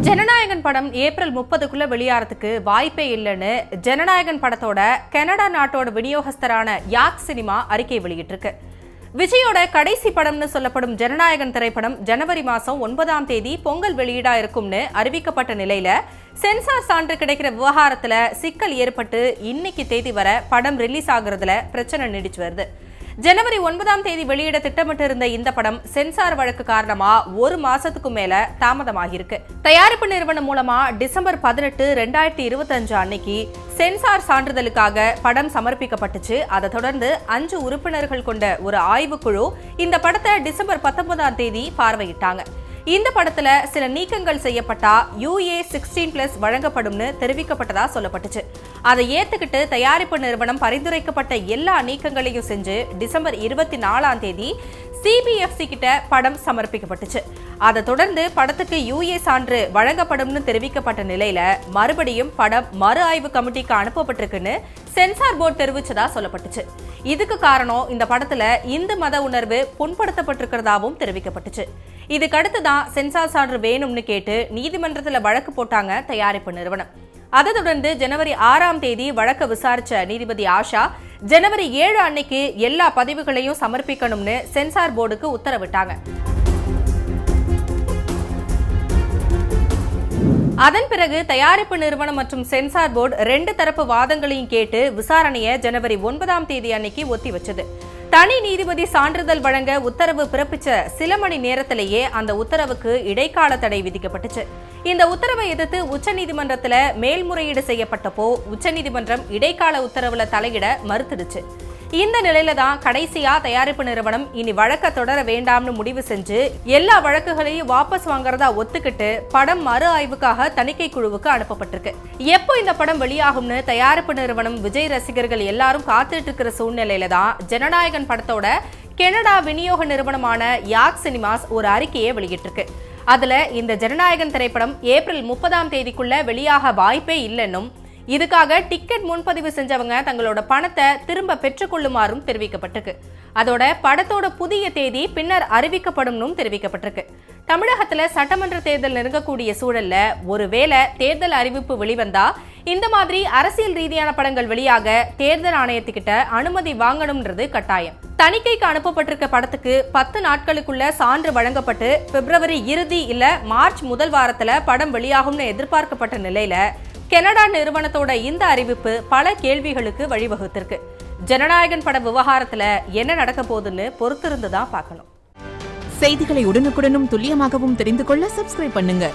ஜனநாயகன் படம் ஏப்ரல் 30க்குள்ள வெளியாறதுக்கு வாய்ப்பே இல்லைன்னு ஜனநாயகன் படத்தோட கனடா நாட்டோட விநியோகஸ்தரான யாக் சினிமா அறிக்கை வெளியிட்டிருக்கு. விஜயோட கடைசி படம்னு சொல்லப்படும் ஜனநாயகன் திரைப்படம் ஜனவரி மாசம் 9ஆம் தேதி பொங்கல் வெளியீடா இருக்கும்னு அறிவிக்கப்பட்ட நிலையில சென்சார் சான்று கிடைக்கிற விவகாரத்துல சிக்கல் ஏற்பட்டு இன்னைக்கு தேதி வர படம் ரிலீஸ் ஆகுறதுல பிரச்சனை நீடிச்சு வருது. ஜனவரி 9ஆம் தேதி வெளியிட திட்டமிட்டிருந்த இந்த படம் சென்சார் வழக்கு காரணமா ஒரு மாசத்துக்கு மேல தாமதமாகிருக்கு. தயாரிப்பு நிறுவனம் மூலமா டிசம்பர் 18, 2025 அன்னைக்கு சென்சார் சான்றிதழுக்காக படம் சமர்ப்பிக்கப்பட்டுச்சு. அதை தொடர்ந்து 5 உறுப்பினர்கள் கொண்ட ஒரு ஆய்வுக்குழு இந்த படத்தை டிசம்பர் 19ஆம் தேதி பார்வையிட்டாங்க. இந்த படத்துல சில நீக்கங்கள் செய்யப்பட்டா UA16+ வழங்கப்படும்னு தெரிவிக்கப்பட்டதா சொல்லப்பட்டுச்சு. அதை ஏத்துக்கிட்டு தயாரிப்பு நிறுவனம் பரிந்துரைக்கப்பட்ட எல்லா நீக்கங்களையும் செஞ்சு டிசம்பர் 24ஆம் தேதி CBFC கிட்ட படம் சமர்ப்பிக்கப்பட்டுச்சு. அதை தொடர்ந்து படத்துக்கு UA சான்று வழங்கப்படும்னு தெரிவிக்கப்பட்ட நிலையில மறுபடியும் படம் மறு ஆய்வு கமிட்டிக்கு அனுப்பப்பட்டிருக்குன்னு சென்சார் போர்டு தெரிவிச்சதா சொல்லப்பட்டுச்சு. இதுக்கு காரணம் இந்த படத்துல இந்து மத உணர்வு புண்படுத்தப்பட்டிருக்கிறதாவும் தெரிவிக்கப்பட்டுச்சு. இதுக்கடுத்துதான் சென்சார் சான்று வேணும்னு கேட்டு நீதிமன்றத்துல வழக்கு போட்டாங்க தயாரிப்பு நிறுவனம். அதை தொடர்ந்து ஜனவரி 6ஆம் தேதி வழக்கு விசாரிச்ச நீதிபதி ஆஷா ஜனவரி 7 அன்னைக்கு எல்லா பதிவுகளையும் சமர்ப்பிக்கணும்னு சென்சார் போர்டுக்கு உத்தரவிட்டாங்க. அதன் பிறகு தயாரிப்பு நிறுவனம் மற்றும் சென்சார் போர்டு 2 தரப்பு வாதங்களையும் கேட்டு விசாரணையை ஜனவரி 9ஆம் தேதி அன்னைக்கு ஒத்தி வச்சது. தனி நீதிபதி சான்றிதழ் வழங்க உத்தரவு பிறப்பிச்ச சில மணி நேரத்திலேயே அந்த உத்தரவுக்கு இடைக்கால தடை விதிக்கப்பட்டுச்சு. இந்த உத்தரவை எதிர்த்து உச்சநீதிமன்றத்துல மேல்முறையீடு செய்யப்பட்டப்போ உச்சநீதிமன்றம் இடைக்கால உத்தரவுல தலையிட மறுத்துடுச்சு. இந்த நிலையில தான் கடைசியா தயாரிப்பு நிறுவனம் இனி வழக்க தொடர வேண்டாம்னு முடிவு செஞ்சு எல்லா வழக்குகளையும் வாபஸ் வாங்குறதா ஒத்துக்கிட்டு படம் மறு ஆய்வுக்காக தணிக்கை குழுவுக்கு அனுப்பப்பட்டிருக்கு. எப்போ இந்த படம் வெளியாகும்னு தயாரிப்பு நிறுவனம் விஜய் ரசிகர்கள் எல்லாரும் காத்துட்டு இருக்கிற சூழ்நிலையில தான் ஜனநாயகன் படத்தோட கனடா விநியோக நிறுவனமான யாக் சினிமாஸ் ஒரு அறிக்கையை வெளியிட்டிருக்கு. அதுல இந்த ஜனநாயகன் திரைப்படம் ஏப்ரல் 30ஆம் தேதிக்குள்ள வெளியாக வாய்ப்பே இல்லைன்னும் இதுக்காக டிக்கெட் முன்பதிவு செஞ்சவங்க தங்களோட பணத்தை திரும்ப பெற்றுக்கொள்ளுமாறும் தெரிவிக்கப்பட்டிருக்கு. அதோட படத்தோட புதிய தேதி பின்னர் அறிவிக்கப்படும் தெரிவிக்கப்பட்டிருக்கு. தமிழகத்துல சட்டமன்ற தேர்தல் நெருங்கக்கூடிய சூழல்ல ஒருவேளை தேர்தல் அறிவிப்பு வெளிவந்தா இந்த மாதிரி அரசியல் ரீதியான படங்கள் வெளியாக தேர்தல் ஆணையத்துக்கிட்ட அனுமதி வாங்கணும்ன்றது கட்டாயம். தணிக்கைக்கு அனுப்பப்பட்டிருக்க படத்துக்கு 10 நாட்களுக்குள்ள சான்று வழங்கப்பட்டு பிப்ரவரி இறுதி இல்ல மார்ச் முதல் வாரத்துல படம் வெளியாகும்னு எதிர்பார்க்கப்பட்ட நிலையில கனடா நிறுவனத்தோட இந்த அறிவிப்பு பல கேள்விகளுக்கு வழிவகுத்திருக்கு. ஜனநாயகன் பட விவகாரத்துல என்ன நடக்க போகுதுன்னு பொறுத்திருந்துதான் பார்க்கணும். செய்திகளை உடனுக்குடனும் துல்லியமாகவும் தெரிந்து கொள்ள சப்ஸ்கிரைப் பண்ணுங்க.